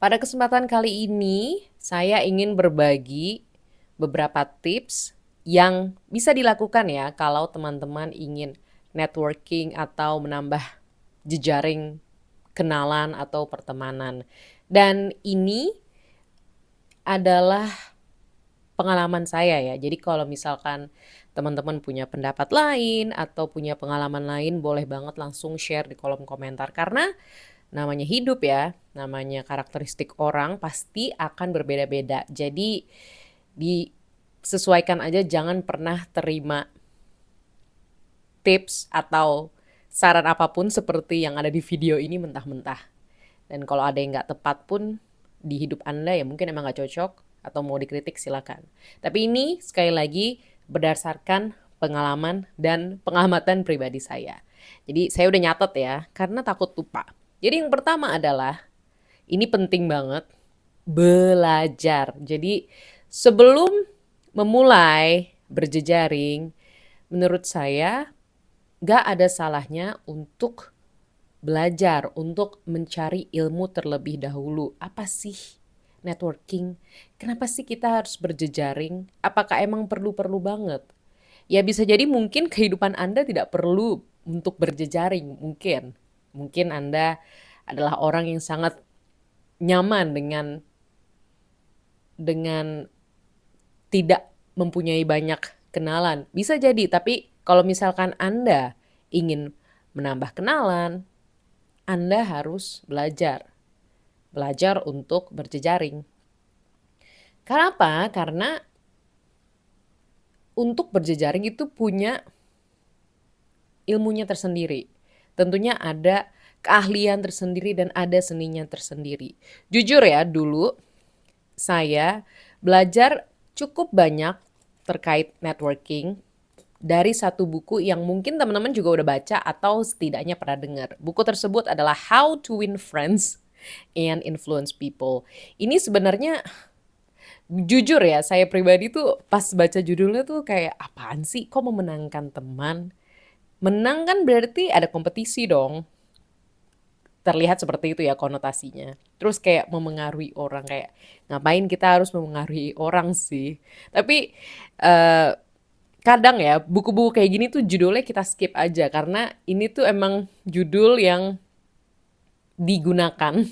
Pada kesempatan kali ini, saya ingin berbagi beberapa tips yang bisa dilakukan ya kalau teman-teman ingin networking atau menambah jejaring kenalan atau pertemanan. Dan ini adalah pengalaman saya ya. Jadi kalau misalkan teman-teman punya pendapat lain atau punya pengalaman lain, boleh banget langsung share di kolom komentar. Karena namanya hidup ya, namanya karakteristik orang pasti akan berbeda-beda. Jadi disesuaikan aja, jangan pernah terima tips atau saran apapun seperti yang ada di video ini mentah-mentah. Dan kalau ada yang nggak tepat pun di hidup Anda ya mungkin emang nggak cocok atau mau dikritik silakan. Tapi ini sekali lagi berdasarkan pengalaman dan pengamatan pribadi saya. Jadi saya udah nyatet ya karena takut lupa. Jadi yang pertama adalah ini penting banget belajar. Jadi sebelum memulai berjejaring, menurut saya gak ada salahnya untuk belajar, untuk mencari ilmu terlebih dahulu. Apa sih networking? Kenapa sih kita harus berjejaring? Apakah emang perlu-perlu banget? Ya bisa jadi mungkin kehidupan Anda tidak perlu untuk berjejaring, mungkin. Mungkin Anda adalah orang yang sangat nyaman dengan tidak mempunyai banyak kenalan. Bisa jadi, tapi kalau misalkan Anda ingin menambah kenalan, Anda harus belajar. Belajar untuk berjejaring. Kenapa? Karena untuk berjejaring itu punya ilmunya tersendiri. Tentunya ada keahlian tersendiri dan ada seninya tersendiri. Jujur ya, dulu saya belajar cukup banyak terkait networking dari satu buku yang mungkin teman-teman juga udah baca atau setidaknya pernah dengar. Buku tersebut adalah How to Win Friends and Influence People. Ini sebenarnya jujur ya, saya pribadi tuh pas baca judulnya tuh kayak apaan sih kok memenangkan teman? Menang kan berarti ada kompetisi dong. Terlihat seperti itu ya konotasinya. Terus kayak memengaruhi orang, kayak ngapain kita harus memengaruhi orang sih. Tapi eh, kadang ya buku-buku kayak gini tuh judulnya kita skip aja karena ini tuh emang judul yang digunakan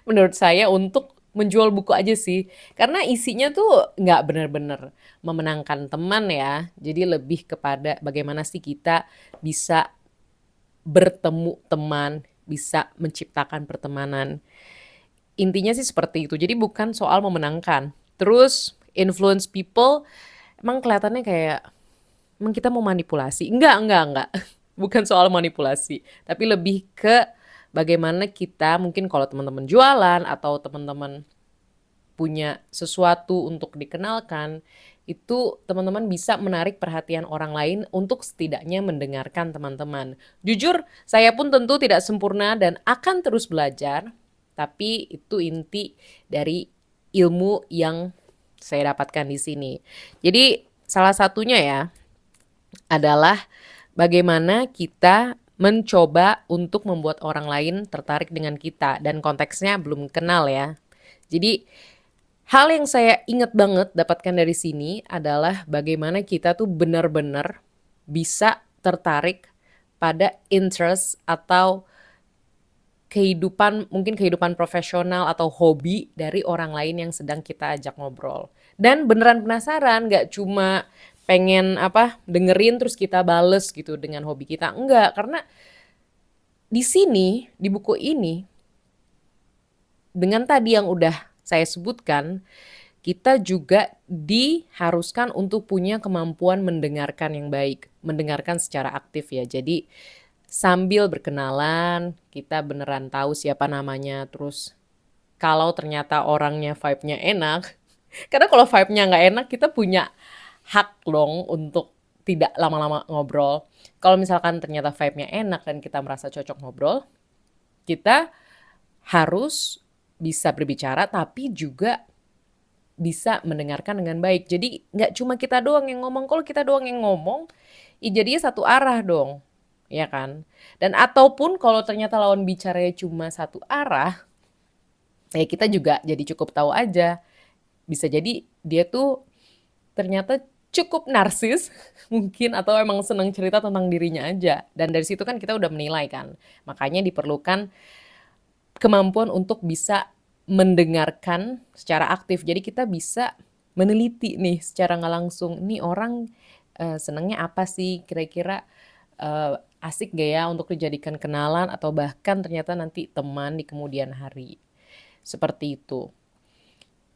menurut saya untuk menjual buku aja sih. Karena isinya tuh nggak benar-benar memenangkan teman ya. Jadi lebih kepada bagaimana sih kita bisa bertemu teman, bisa menciptakan pertemanan. Intinya sih seperti itu. Jadi bukan soal memenangkan. Terus influence people emang kelihatannya kayak emang kita mau manipulasi. Enggak. Bukan soal manipulasi, tapi lebih ke bagaimana kita mungkin kalau teman-teman jualan atau teman-teman punya sesuatu untuk dikenalkan, itu teman-teman bisa menarik perhatian orang lain untuk setidaknya mendengarkan teman-teman. Jujur, saya pun tentu tidak sempurna dan akan terus belajar, tapi itu inti dari ilmu yang saya dapatkan di sini. Jadi salah satunya ya adalah bagaimana kita mencoba untuk membuat orang lain tertarik dengan kita dan konteksnya belum kenal ya. Jadi hal yang saya ingat banget dapatkan dari sini adalah bagaimana kita tuh benar-benar bisa tertarik pada interest atau kehidupan, mungkin kehidupan profesional atau hobi dari orang lain yang sedang kita ajak ngobrol. Dan beneran penasaran, gak cuma pengen apa dengerin terus kita bales gitu dengan hobi kita. Enggak, karena di sini, di buku ini, dengan tadi yang udah saya sebutkan, kita juga diharuskan untuk punya kemampuan mendengarkan yang baik, mendengarkan secara aktif ya. Jadi sambil berkenalan, kita beneran tahu siapa namanya, terus kalau ternyata orangnya vibe-nya enak, karena kalau vibe-nya nggak enak, kita punya hak dong untuk tidak lama-lama ngobrol. Kalau misalkan ternyata vibe-nya enak dan kita merasa cocok ngobrol, kita harus bisa berbicara tapi juga bisa mendengarkan dengan baik. Jadi nggak cuma kita doang yang ngomong. Kalau kita doang yang ngomong, ya jadinya satu arah dong, ya kan? Dan ataupun kalau ternyata lawan bicaranya cuma satu arah, Ya kita juga jadi cukup tahu aja, bisa jadi dia tuh ternyata cukup narsis mungkin atau emang seneng cerita tentang dirinya aja. Dan dari situ kan kita udah menilai kan. Makanya diperlukan kemampuan untuk bisa mendengarkan secara aktif. Jadi kita bisa meneliti nih secara nggak langsung, nih orang senengnya apa sih kira-kira, asik gak ya untuk dijadikan kenalan atau bahkan ternyata nanti teman di kemudian hari. Seperti itu.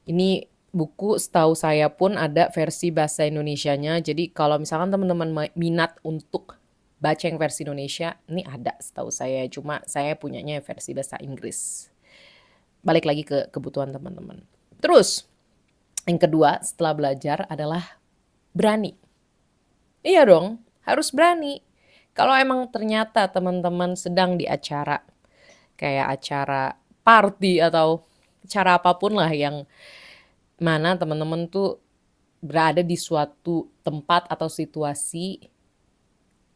Ini buku setahu saya pun ada versi bahasa Indonesianya. Jadi kalau misalkan teman-teman minat untuk baca yang versi Indonesia, ini ada setahu saya. Cuma saya punyanya versi bahasa Inggris. Balik lagi ke kebutuhan teman-teman. Terus yang kedua setelah belajar adalah berani. Iya dong, harus berani. Kalau emang ternyata teman-teman sedang di acara, kayak acara party atau acara apapun lah yang mana teman-teman tuh berada di suatu tempat atau situasi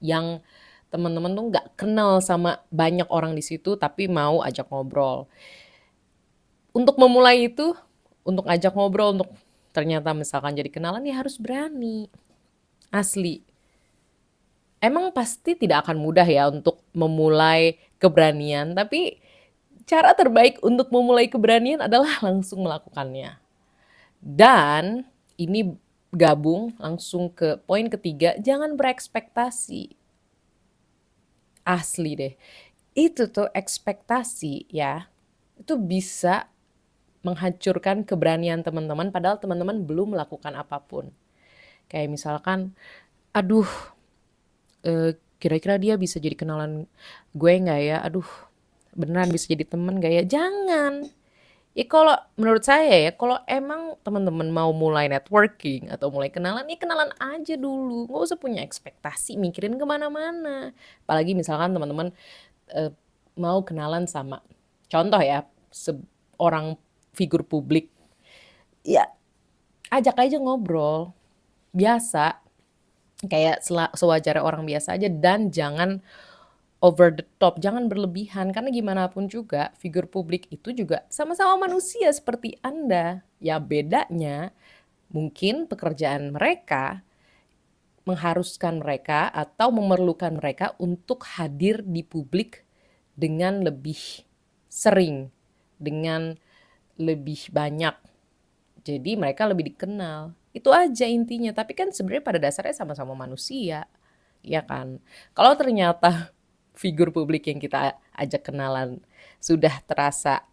yang teman-teman tuh nggak kenal sama banyak orang di situ tapi mau ajak ngobrol. Untuk memulai itu, untuk ajak ngobrol, untuk ternyata misalkan jadi kenalan ya harus berani. Asli. Emang pasti tidak akan mudah ya untuk memulai keberanian, tapi cara terbaik untuk memulai keberanian adalah langsung melakukannya. Dan ini gabung langsung ke poin ketiga, jangan berekspektasi. Asli deh. Itu tuh ekspektasi ya, itu bisa menghancurkan keberanian teman-teman padahal teman-teman belum melakukan apapun. Kayak misalkan, aduh, kira-kira dia bisa jadi kenalan gue nggak ya? Aduh, beneran bisa jadi temen nggak ya? Jangan. Ya kalau menurut saya ya, kalau emang teman-teman mau mulai networking atau mulai kenalan, ya kenalan aja dulu. Nggak usah punya ekspektasi, mikirin kemana-mana. Apalagi misalkan teman-teman eh, mau kenalan sama, contoh ya, seorang figur publik. Ya ajak aja ngobrol, biasa. Kayak sewajarnya orang biasa aja dan jangan over the top, jangan berlebihan karena gimana pun juga figur publik itu juga sama-sama manusia seperti Anda. Ya bedanya mungkin pekerjaan mereka mengharuskan mereka atau memerlukan mereka untuk hadir di publik dengan lebih sering, dengan lebih banyak. Jadi mereka lebih dikenal. Itu aja intinya, tapi kan sebenarnya pada dasarnya sama-sama manusia, ya kan? Kalau ternyata figur publik yang kita ajak kenalan sudah terasa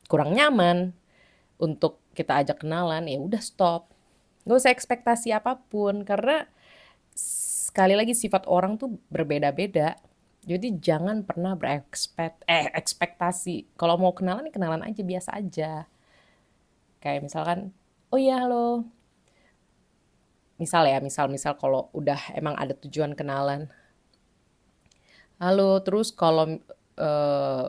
kurang nyaman untuk kita ajak kenalan, ya udah stop. Nggak usah ekspektasi apapun karena sekali lagi sifat orang tuh berbeda-beda. Jadi jangan pernah ekspektasi. Kalau mau kenalan ya kenalan aja biasa aja. Kayak misalkan, oh iya halo. Misal ya, misal kalau udah emang ada tujuan kenalan. Halo, terus kalau eh,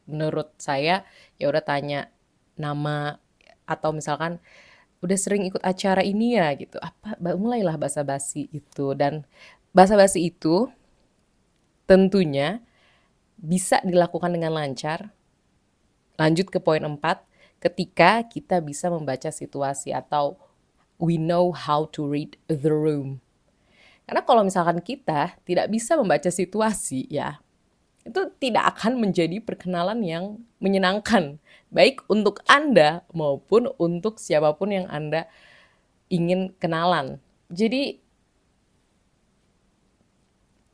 menurut saya ya udah tanya nama atau misalkan udah sering ikut acara ini ya gitu. Mulailah basa-basi itu dan basa-basi itu tentunya bisa dilakukan dengan lancar. Lanjut ke poin 4, ketika kita bisa membaca situasi atau we know how to read the room. Karena kalau misalkan kita tidak bisa membaca situasi ya, itu tidak akan menjadi perkenalan yang menyenangkan. Baik untuk Anda maupun untuk siapapun yang Anda ingin kenalan. Jadi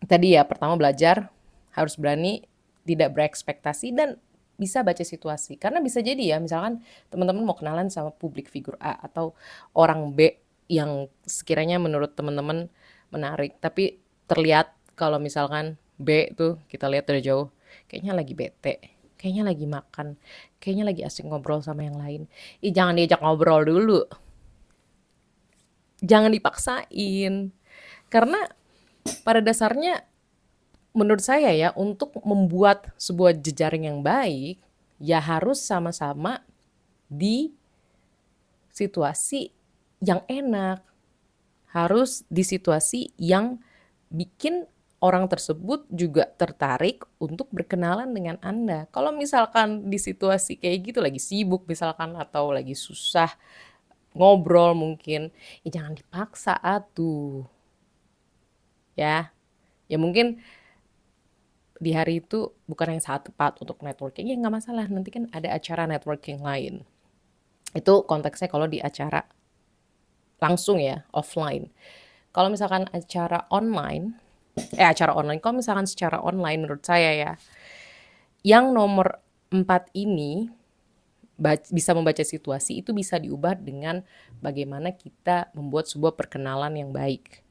tadi ya pertama belajar, harus berani, tidak berekspektasi dan bisa baca situasi. Karena bisa jadi ya misalkan teman-teman mau kenalan sama publik figur A atau orang B yang sekiranya menurut teman-teman menarik. Tapi terlihat kalau misalkan B tuh kita lihat dari jauh, kayaknya lagi bete, kayaknya lagi makan, kayaknya lagi asik ngobrol sama yang lain. Jangan diajak ngobrol dulu. Jangan dipaksain. Karena pada dasarnya menurut saya ya untuk membuat sebuah jejaring yang baik ya harus sama-sama di situasi yang enak. Harus di situasi yang bikin orang tersebut juga tertarik untuk berkenalan dengan Anda. Kalau misalkan di situasi kayak gitu lagi sibuk misalkan atau lagi susah ngobrol mungkin, ya jangan dipaksa atuh. Ya. Ya mungkin di hari itu bukan yang saat tepat untuk networking, ya nggak masalah, nanti kan ada acara networking lain. Itu konteksnya kalau di acara langsung ya, offline. Kalau misalkan acara online, kalau misalkan secara online menurut saya ya, yang nomor 4 ini bisa membaca situasi itu bisa diubah dengan bagaimana kita membuat sebuah perkenalan yang baik.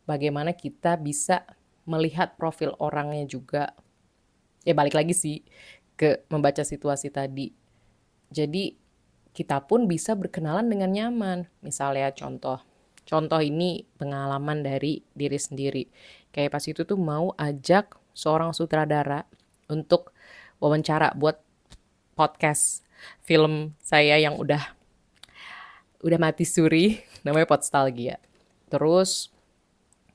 Bagaimana kita bisa melihat profil orangnya juga. Ya balik lagi sih ke membaca situasi tadi. Jadi kita pun bisa berkenalan dengan nyaman. Misalnya contoh ini pengalaman dari diri sendiri. Kayak pas itu tuh mau ajak seorang sutradara untuk wawancara buat podcast film saya yang udah mati suri, namanya Podstalgia. Terus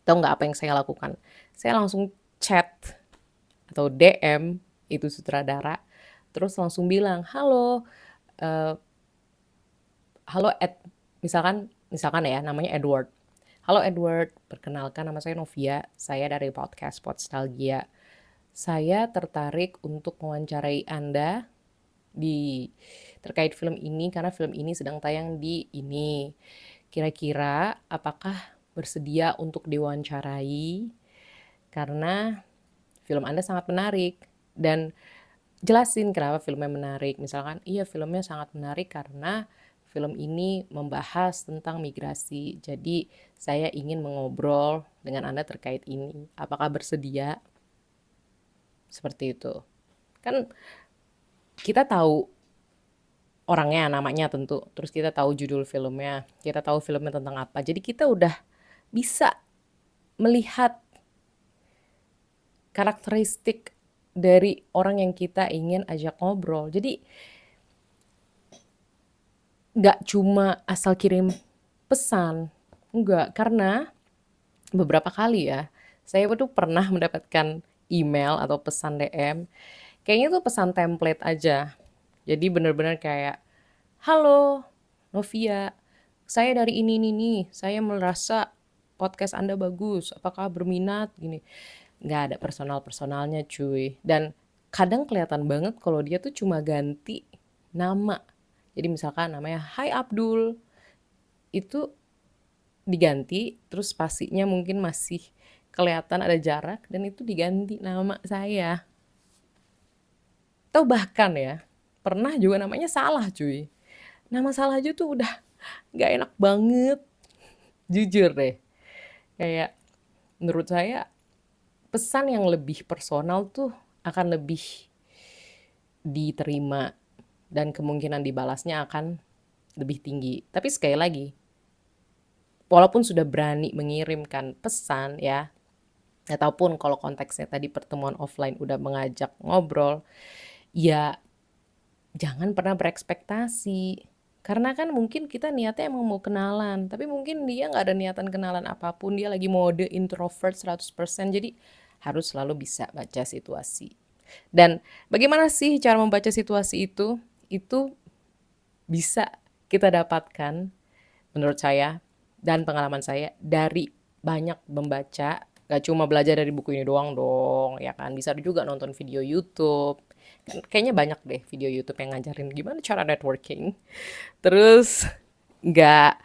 tahu nggak apa yang saya lakukan? Saya langsung chat atau DM itu sutradara, terus langsung bilang, halo, eh, halo misalkan ya namanya Edward. Halo Edward, perkenalkan nama saya Novia, saya dari podcast Podstalgia. Saya tertarik untuk mewawancarai Anda terkait film ini karena film ini sedang tayang di ini. Kira-kira apakah bersedia untuk diwawancarai? Karena film Anda sangat menarik dan jelasin kenapa filmnya menarik. Misalkan, iya filmnya sangat menarik karena film ini membahas tentang migrasi. Jadi saya ingin mengobrol dengan Anda terkait ini. Apakah bersedia? Seperti itu. Kan kita tahu orangnya, namanya tentu. Terus kita tahu judul filmnya. Kita tahu filmnya tentang apa. Jadi kita udah bisa melihat karakteristik dari orang yang kita ingin ajak ngobrol. Jadi nggak cuma asal kirim pesan. Enggak, karena beberapa kali ya, saya tuh pernah mendapatkan email atau pesan DM. Kayaknya tuh pesan template aja. Jadi bener-bener kayak, halo Novia, saya dari ini nih, saya merasa podcast Anda bagus, apakah berminat gini. Nggak ada personal-personalnya cuy. Dan kadang kelihatan banget kalau dia tuh cuma ganti nama. Jadi misalkan namanya Hai Abdul, itu diganti, terus spasinya mungkin masih kelihatan ada jarak, dan itu diganti nama saya. Atau bahkan ya, pernah juga namanya salah cuy. Nama salah aja tuh udah nggak enak banget. Jujur deh. Kayak menurut saya pesan yang lebih personal tuh akan lebih diterima dan kemungkinan dibalasnya akan lebih tinggi. Tapi sekali lagi, walaupun sudah berani mengirimkan pesan ya, ataupun kalau konteksnya tadi pertemuan offline udah mengajak ngobrol, ya jangan pernah berekspektasi. Karena kan mungkin kita niatnya emang mau kenalan, tapi mungkin dia nggak ada niatan kenalan apapun, dia lagi mode introvert 100%, jadi harus selalu bisa baca situasi. Dan bagaimana sih cara membaca situasi itu? Itu bisa kita dapatkan menurut saya dan pengalaman saya dari banyak membaca. Gak cuma belajar dari buku ini doang dong, ya kan? Bisa juga nonton video YouTube. Kayaknya banyak deh video YouTube yang ngajarin gimana cara networking. Terus nggak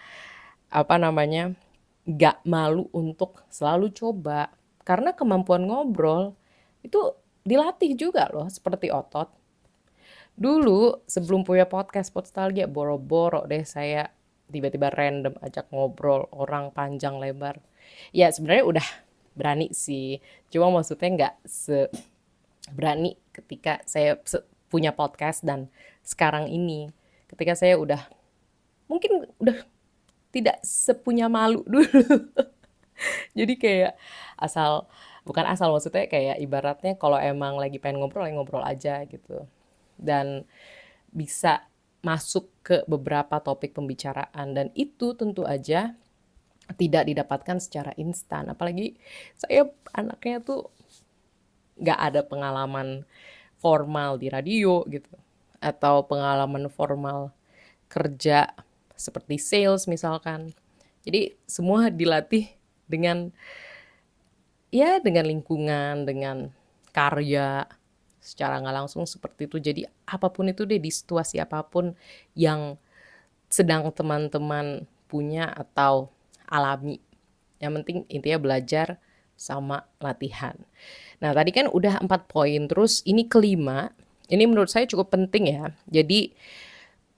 apa namanya nggak malu untuk selalu coba, karena kemampuan ngobrol itu dilatih juga loh seperti otot. Dulu sebelum punya podcast Podstalgia, boro-boro deh saya tiba-tiba random ajak ngobrol orang panjang lebar. Ya sebenarnya udah berani sih, cuma maksudnya nggak seberani ketika saya punya podcast dan sekarang ini. Ketika saya mungkin udah tidak sepunya malu dulu. Jadi kayak bukan asal, maksudnya kayak ibaratnya kalau emang lagi pengen ngobrol, ya ngobrol aja gitu. Dan bisa masuk ke beberapa topik pembicaraan, dan itu tentu aja tidak didapatkan secara instan. Apalagi saya anaknya tuh nggak ada pengalaman formal di radio gitu, atau pengalaman formal kerja seperti sales misalkan. Jadi semua dilatih dengan, ya dengan lingkungan, dengan karya, secara nggak langsung seperti itu. Jadi apapun itu deh, di situasi apapun yang sedang teman-teman punya atau alami. Yang penting intinya belajar sama latihan. Nah, tadi kan udah 4 poin, terus ini kelima, ini menurut saya cukup penting ya. Jadi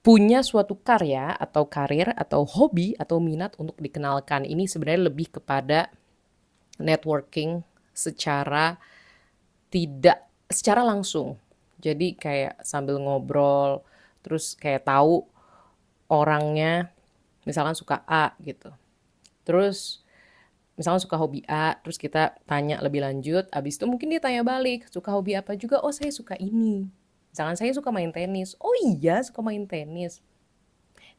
punya suatu karya atau karir atau hobi atau minat untuk dikenalkan. Ini sebenarnya lebih kepada networking secara tidak secara langsung. Jadi kayak sambil ngobrol, terus kayak tahu orangnya, misalkan suka A gitu. Terus misalkan suka hobi A, terus kita tanya lebih lanjut, abis itu mungkin dia tanya balik, suka hobi apa juga? Oh, saya suka ini. Misalkan saya suka main tenis. Oh iya, suka main tenis.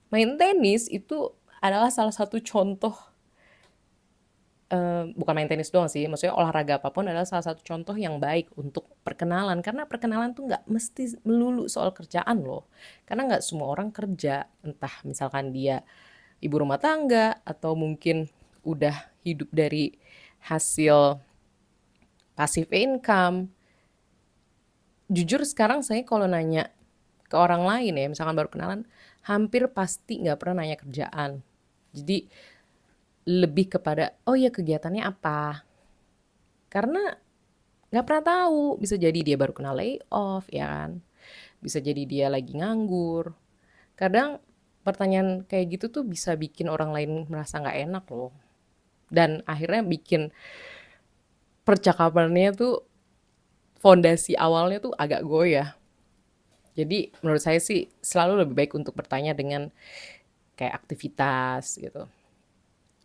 Main tenis itu adalah salah satu contoh, bukan main tenis doang sih, maksudnya olahraga apapun adalah salah satu contoh yang baik untuk perkenalan. Karena perkenalan tuh nggak mesti melulu soal kerjaan loh. Karena nggak semua orang kerja, entah misalkan dia ibu rumah tangga atau mungkin udah hidup dari hasil passive income. Jujur sekarang saya kalau nanya ke orang lain ya, misalkan baru kenalan, hampir pasti nggak pernah nanya kerjaan. Jadi lebih kepada, oh ya kegiatannya apa? Karena nggak pernah tahu, bisa jadi dia baru kena layoff ya kan, bisa jadi dia lagi nganggur. Kadang pertanyaan kayak gitu tuh bisa bikin orang lain merasa nggak enak loh. Dan akhirnya bikin percakapannya tuh, fondasi awalnya tuh agak goyah. Jadi menurut saya sih selalu lebih baik untuk bertanya dengan kayak aktivitas gitu.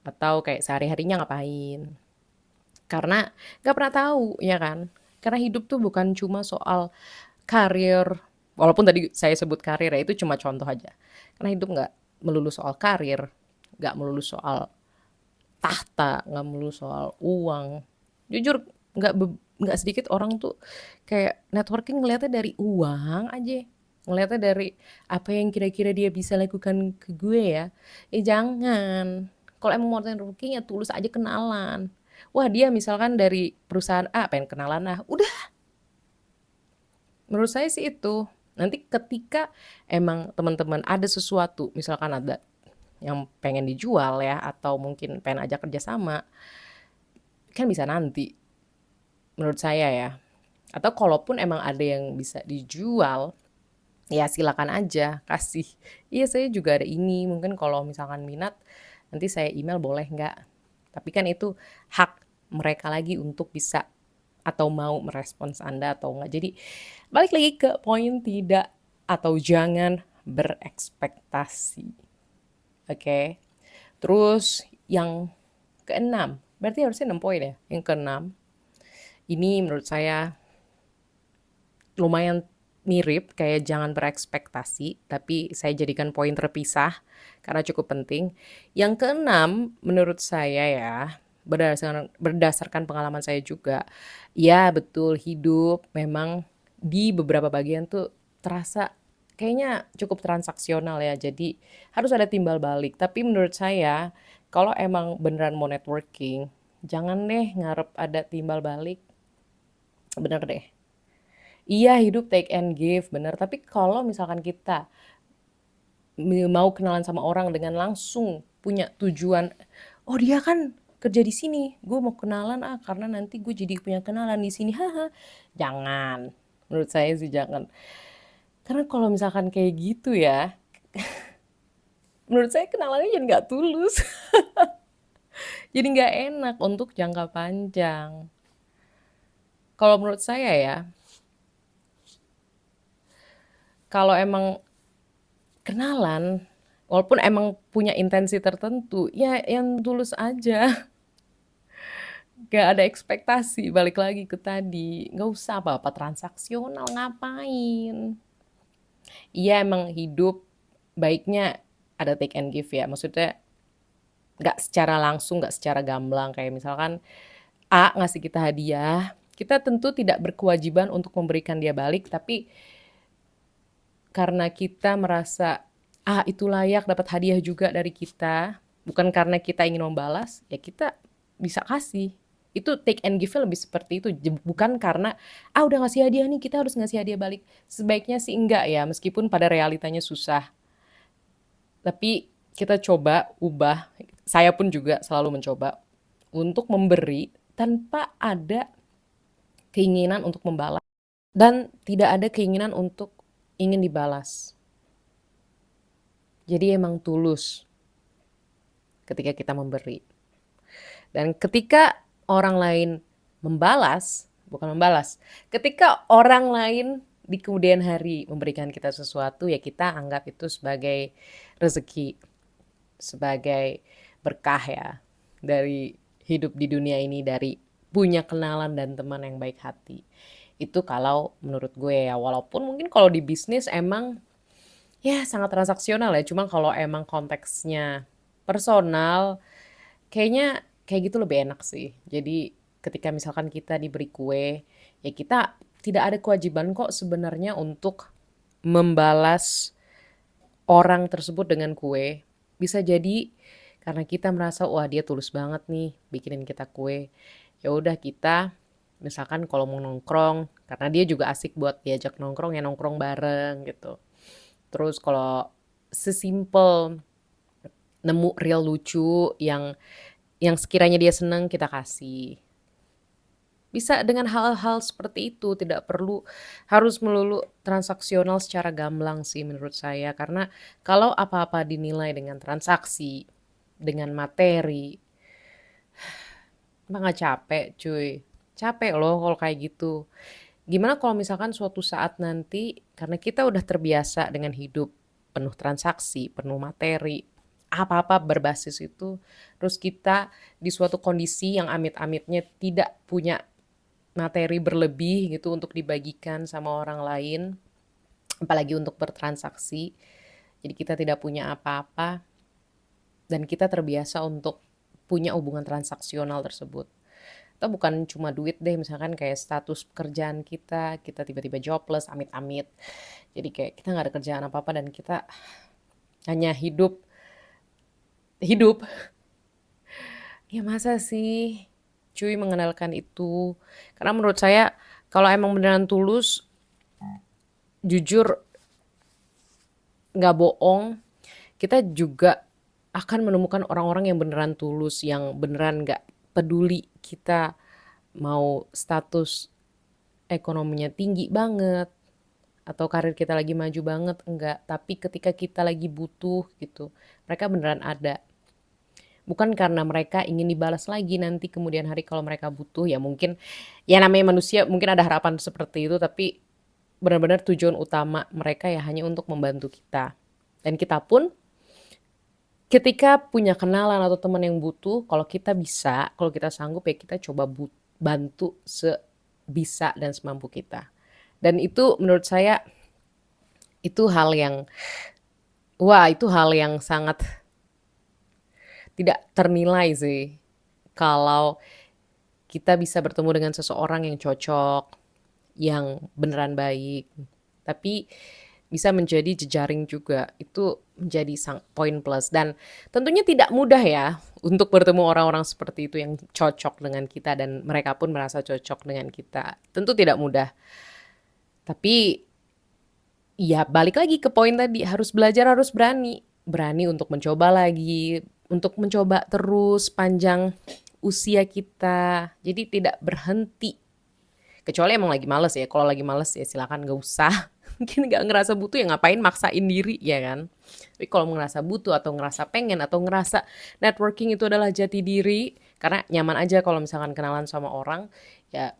Atau kayak sehari-harinya ngapain. Karena nggak pernah tahu ya kan. Karena hidup tuh bukan cuma soal karir. Walaupun tadi saya sebut karir ya, itu cuma contoh aja. Karena hidup nggak melulu soal karir. Nggak melulu soal tahta, nggak melulu soal uang. Jujur nggak sedikit orang tuh kayak networking ngelihatnya dari uang aja, ngelihatnya dari apa yang kira-kira dia bisa lakukan ke gue ya. Jangan. Kalau emang mau networking ya tulus aja kenalan. Wah dia misalkan dari perusahaan A pengen kenalan, nah udah, menurut saya sih itu. Nanti ketika emang teman-teman ada sesuatu, misalkan ada yang pengen dijual ya, atau mungkin pengen ajak kerjasama, kan bisa nanti, menurut saya ya. Atau kalaupun emang ada yang bisa dijual, ya silakan aja kasih. Iya saya juga ada ini, mungkin kalau misalkan minat, nanti saya email boleh nggak? Tapi kan itu hak mereka lagi untuk bisa atau mau merespons Anda atau enggak. Jadi balik lagi ke poin tidak atau jangan berekspektasi. Oke. Terus yang keenam, berarti harusnya 6 poin ya. Yang keenam, ini menurut saya lumayan mirip kayak jangan berekspektasi, tapi saya jadikan poin terpisah karena cukup penting. Yang keenam menurut saya ya, berdasarkan pengalaman saya juga, ya betul hidup memang di beberapa bagian tuh terasa kayaknya cukup transaksional ya, jadi harus ada timbal balik. Tapi menurut saya kalau emang beneran mau networking, jangan deh ngarep ada timbal balik, bener deh. Iya hidup take and give, bener. Tapi kalau misalkan kita mau kenalan sama orang dengan langsung punya tujuan, oh dia kan kerja di sini, gue mau kenalan karena nanti gue jadi punya kenalan di sini, haha. Jangan, menurut saya sih jangan. Karena kalau misalkan kayak gitu ya, menurut saya kenalannya jadi nggak tulus, jadi nggak enak untuk jangka panjang. Kalau menurut saya ya, kalau emang kenalan, walaupun emang punya intensi tertentu, ya yang tulus aja. Gak ada ekspektasi, balik lagi ke tadi. Gak usah apa-apa transaksional, ngapain. Iya emang hidup baiknya ada take and give ya. Maksudnya nggak secara langsung, nggak secara gamblang. Kayak misalkan A ngasih kita hadiah, kita tentu tidak berkewajiban untuk memberikan dia balik, tapi karena kita merasa, itu layak dapat hadiah juga dari kita, bukan karena kita ingin membalas, ya kita bisa kasih. Itu take and give-nya lebih seperti itu, bukan karena, udah ngasih hadiah nih, kita harus ngasih hadiah balik. Sebaiknya sih enggak ya, meskipun pada realitanya susah. Tapi kita coba ubah, saya pun juga selalu mencoba untuk memberi tanpa ada keinginan untuk membalas dan tidak ada keinginan untuk ingin dibalas. Jadi emang tulus ketika kita memberi. Dan ketika orang lain bukan membalas, ketika orang lain di kemudian hari memberikan kita sesuatu, ya kita anggap itu sebagai rezeki, sebagai berkah ya dari hidup di dunia ini, dari punya kenalan dan teman yang baik hati. Itu kalau menurut gue ya, walaupun mungkin kalau di bisnis emang ya sangat transaksional ya, cuma kalau emang konteksnya personal, kayaknya kayak gitu lebih enak sih. Jadi ketika misalkan kita diberi kue, ya kita tidak ada kewajiban kok sebenarnya untuk membalas orang tersebut dengan kue. Bisa jadi karena kita merasa wah dia tulus banget nih bikinin kita kue. Ya udah kita misalkan kalau mau nongkrong, karena dia juga asik buat diajak nongkrong ya nongkrong bareng gitu. Terus kalau sesimpel nemu real lucu yang sekiranya dia seneng kita kasih. Bisa dengan hal-hal seperti itu, tidak perlu harus melulu transaksional secara gamblang sih menurut saya. Karena kalau apa-apa dinilai dengan transaksi, dengan materi, emang nggak capek cuy. Capek loh kalau kayak gitu. Gimana kalau misalkan suatu saat nanti, karena kita udah terbiasa dengan hidup penuh transaksi, penuh materi, apa-apa berbasis itu, terus kita di suatu kondisi yang amit-amitnya tidak punya materi berlebih gitu untuk dibagikan sama orang lain, apalagi untuk bertransaksi. Jadi kita tidak punya apa-apa dan kita terbiasa untuk punya hubungan transaksional tersebut. Atau bukan cuma duit deh, misalkan kayak status pekerjaan kita tiba-tiba jobless, amit-amit. Jadi kayak kita nggak ada kerjaan apa-apa dan kita hanya hidup, hidup. Ya masa sih cuy mengenalkan itu? Karena menurut saya kalau emang beneran tulus, jujur nggak bohong, kita juga akan menemukan orang-orang yang beneran tulus, yang beneran nggak peduli kita mau status ekonominya tinggi banget atau karir kita lagi maju banget, enggak. Tapi ketika kita lagi butuh gitu, mereka beneran ada. Bukan karena mereka ingin dibalas lagi nanti kemudian hari kalau mereka butuh, ya mungkin ya namanya manusia mungkin ada harapan seperti itu, tapi benar-benar tujuan utama mereka ya hanya untuk membantu kita. Dan kita pun ketika punya kenalan atau teman yang butuh, kalau kita bisa, kalau kita sanggup ya kita coba bantu sebisa dan semampu kita. Dan itu menurut saya itu hal yang itu hal yang sangat tidak ternilai sih. Kalau kita bisa bertemu dengan seseorang yang cocok, yang beneran baik, tapi bisa menjadi jejaring juga. Itu menjadi poin plus dan tentunya tidak mudah ya untuk bertemu orang-orang seperti itu yang cocok dengan kita dan mereka pun merasa cocok dengan kita. Tentu tidak mudah. Tapi ya balik lagi ke poin tadi, harus belajar, harus berani. Berani untuk mencoba lagi, untuk mencoba terus panjang usia kita. Jadi tidak berhenti. Kecuali emang lagi males ya. Kalau lagi males ya silakan gak usah. Mungkin gak ngerasa butuh ya ngapain maksain diri ya kan. Tapi kalau ngerasa butuh atau ngerasa pengen atau ngerasa networking itu adalah jati diri. Karena nyaman aja kalau misalkan kenalan sama orang. Ya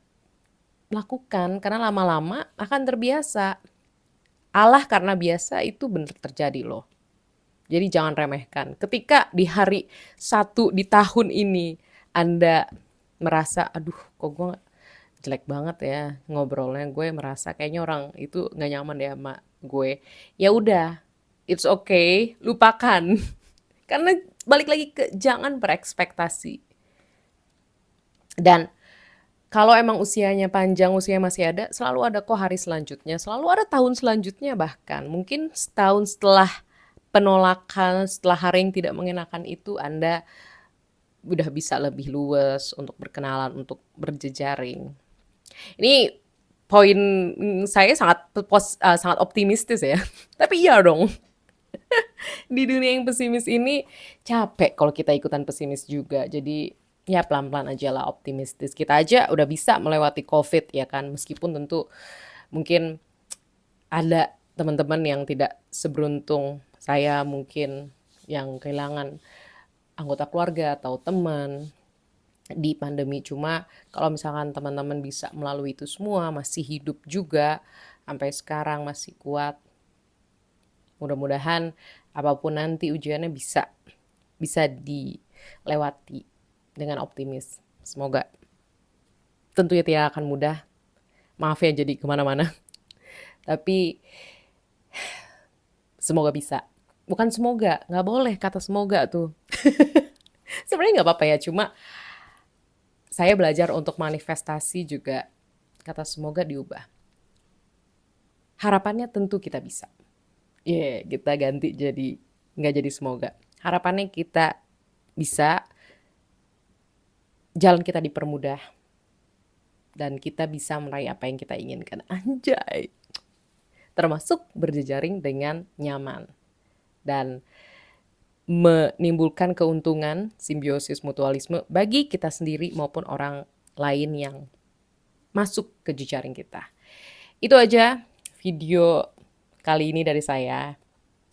lakukan karena lama-lama akan terbiasa. Allah karena biasa itu benar terjadi loh. Jadi jangan remehkan. Ketika di hari 1 di tahun ini Anda merasa, aduh kok gue jelek banget ya ngobrolnya, gue merasa kayaknya orang itu nggak nyaman deh sama gue. Ya udah, it's okay, lupakan. Karena balik lagi ke jangan berekspektasi. Dan kalau emang usianya panjang, usia masih ada, selalu ada kok hari selanjutnya, selalu ada tahun selanjutnya bahkan. Mungkin setahun setelah penolakan, setelah hari yang tidak mengenakan itu, Anda udah bisa lebih luwes untuk berkenalan, untuk berjejaring. Ini poin saya sangat optimistis ya. Tapi iya dong, di dunia yang pesimis ini capek kalau kita ikutan pesimis juga. Jadi ya pelan-pelan aja lah optimistis. Kita aja udah bisa melewati COVID ya kan. Meskipun tentu mungkin ada teman-teman yang tidak seberuntung saya mungkin yang kehilangan anggota keluarga atau teman di pandemi. Cuma kalau misalkan teman-teman bisa melalui itu semua, masih hidup juga sampai sekarang masih kuat, mudah-mudahan apapun nanti ujiannya bisa dilewati dengan optimis. Semoga. Tentunya tidak akan mudah. Maaf ya jadi kemana-mana. Tapi semoga bisa. Bukan semoga, nggak boleh kata semoga tuh. Sebenarnya nggak apa-apa ya, cuma saya belajar untuk manifestasi juga kata semoga diubah. Harapannya tentu kita bisa. Kita ganti jadi nggak jadi semoga. Harapannya kita bisa, jalan kita dipermudah, dan kita bisa meraih apa yang kita inginkan. Anjay. Termasuk berjejaring dengan nyaman. Dan menimbulkan keuntungan, simbiosis mutualisme bagi kita sendiri maupun orang lain yang masuk ke jejaring kita. Itu aja video kali ini dari saya.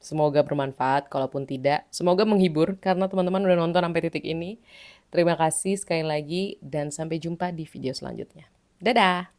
Semoga bermanfaat, kalaupun tidak, semoga menghibur karena teman-teman udah nonton sampai titik ini. Terima kasih sekali lagi dan sampai jumpa di video selanjutnya. Dadah!